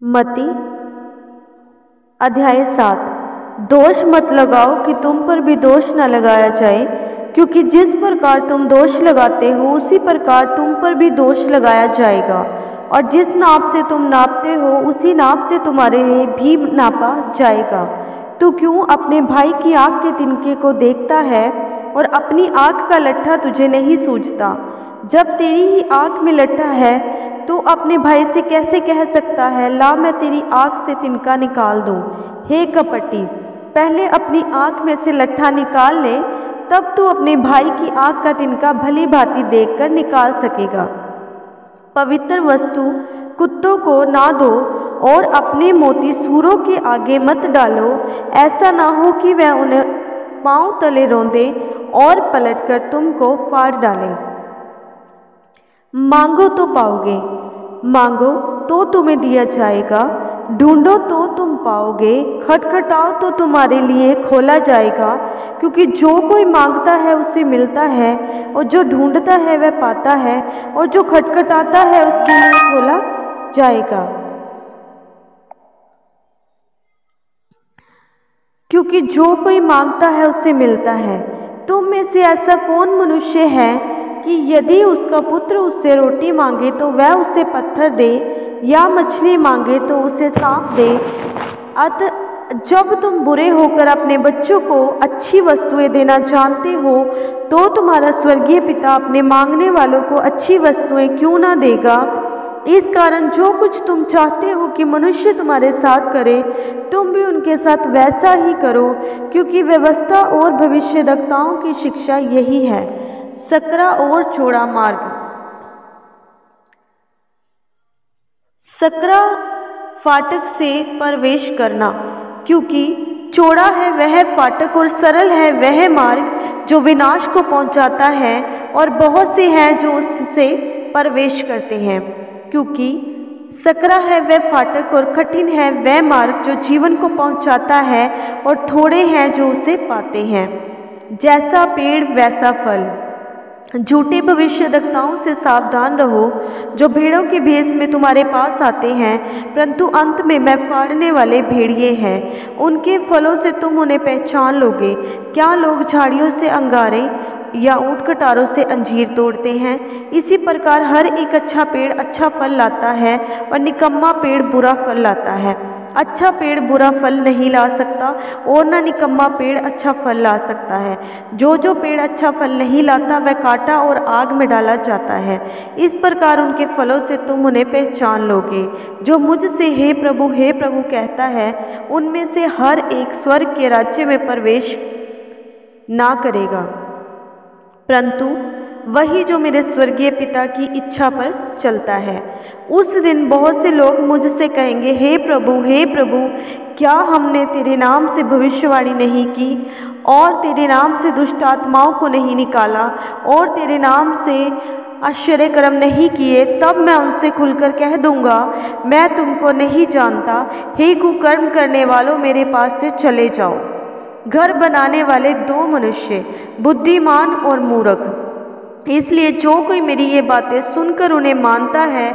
मत्ती अध्याय 7। दोष मत लगाओ कि तुम पर भी दोष न लगाया जाए, क्योंकि जिस प्रकार तुम दोष लगाते हो उसी प्रकार तुम पर भी दोष लगाया जाएगा, और जिस नाप से तुम नापते हो उसी नाप से तुम्हारे लिए भी नापा जाएगा। तू क्यों अपने भाई की आँख के तिनके को देखता है और अपनी आँख का लट्ठा तुझे नहीं सूझता? जब तेरी ही आँख में लट्ठा है तो अपने भाई से कैसे कह सकता है, ला मैं तेरी आँख से तिनका निकाल दूं? हे कपटी, पहले अपनी आँख में से लट्ठा निकाल ले, तब तू अपने भाई की आँख का तिनका भली भांति देखकर निकाल सकेगा। पवित्र वस्तु कुत्तों को ना दो और अपने मोती सूरों के आगे मत डालो, ऐसा ना हो कि वह उन्हें पांव तले रौंदे और पलटकर तुमको फाड़ डालें। मांगो तो पाओगे, मांगो तो तुम्हें दिया जाएगा, ढूंढो तो तुम पाओगे, खटखटाओ तो तुम्हारे लिए खोला जाएगा। क्योंकि जो कोई मांगता है उसे मिलता है, और जो ढूंढता है वह पाता है, और जो खटखटाता है उसके लिए खोला जाएगा। क्योंकि जो कोई मांगता है उसे मिलता है। तुम में से ऐसा कौन मनुष्य है कि यदि उसका पुत्र उससे रोटी मांगे तो वह उसे पत्थर दे, या मछली मांगे तो उसे सांप दे? जब तुम बुरे होकर अपने बच्चों को अच्छी वस्तुएं देना जानते हो, तो तुम्हारा स्वर्गीय पिता अपने मांगने वालों को अच्छी वस्तुएं क्यों ना देगा? इस कारण जो कुछ तुम चाहते हो कि मनुष्य तुम्हारे साथ करे, तुम भी उनके साथ वैसा ही करो, क्योंकि व्यवस्था और भविष्यद्वक्ताओं की शिक्षा यही है। सकरा और चौड़ा मार्ग। सकरा फाटक से प्रवेश करना, क्योंकि चौड़ा है वह फाटक और सरल है वह मार्ग जो विनाश को पहुंचाता है, और बहुत से हैं जो उससे प्रवेश करते हैं। क्योंकि सकरा है वह फाटक और कठिन है वह मार्ग जो जीवन को पहुंचाता है, और थोड़े हैं जो उसे पाते हैं। जैसा पेड़ वैसा फल। झूठे भविष्यद्वक्ताओं से सावधान रहो, जो भेड़ों के भेष में तुम्हारे पास आते हैं, परंतु अंत में मैं फाड़ने वाले भेड़िए हैं। उनके फलों से तुम उन्हें पहचान लोगे। क्या लोग झाड़ियों से अंगारे या ऊंट कटारों से अंजीर तोड़ते हैं? इसी प्रकार हर एक अच्छा पेड़ अच्छा फल लाता है, और निकम्मा पेड़ बुरा फल लाता है। अच्छा पेड़ बुरा फल नहीं ला सकता, और न निकम्मा पेड़ अच्छा फल ला सकता है। जो पेड़ अच्छा फल नहीं लाता वह काटा और आग में डाला जाता है। इस प्रकार उनके फलों से तुम उन्हें पहचान लोगे। जो मुझसे हे प्रभु कहता है, उनमें से हर एक स्वर्ग के राज्य में प्रवेश ना करेगा, परंतु वही जो मेरे स्वर्गीय पिता की इच्छा पर चलता है। उस दिन बहुत से लोग मुझसे कहेंगे, हे प्रभु, क्या हमने तेरे नाम से भविष्यवाणी नहीं की, और तेरे नाम से दुष्ट आत्माओं को नहीं निकाला, और तेरे नाम से आश्चर्य कर्म नहीं किए? तब मैं उनसे खुलकर कह दूंगा, मैं तुमको नहीं जानता। हे कुकर्म करने वालों, मेरे पास से चले जाओ। घर बनाने वाले दो मनुष्य, बुद्धिमान और मूर्ख। इसलिए जो कोई मेरी ये बातें सुनकर उन्हें मानता है,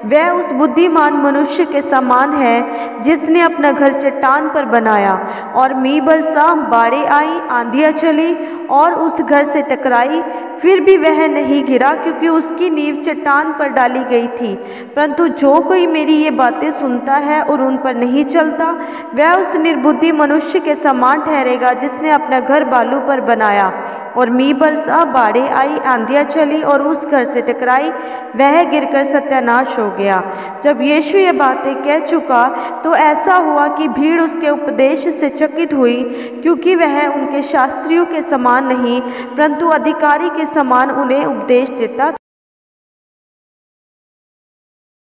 वह उस बुद्धिमान मनुष्य के समान है जिसने अपना घर चट्टान पर बनाया, और मींह बरसा, बाढ़ें आई, आंधियाँ चली और उस घर से टकराई, फिर भी वह नहीं गिरा, क्योंकि उसकी नींव चट्टान पर डाली गई थी। परंतु जो कोई मेरी ये बातें सुनता है और उन पर नहीं चलता, वह उस निर्बुद्धि मनुष्य के समान ठहरेगा जिसने अपना घर बालू पर बनाया, और मींह बरसा, बाढ़ें आई, आंधियाँ चली और उस घर से टकराई, वह गिरकर सत्यानाश हो गया। जब यीशु ये बातें कह चुका तो ऐसा हुआ कि भीड़ उसके उपदेश से चकित हुई, क्योंकि वह उनके शास्त्रियों के समान नहीं, परंतु अधिकारी के समान उन्हें उपदेश देता।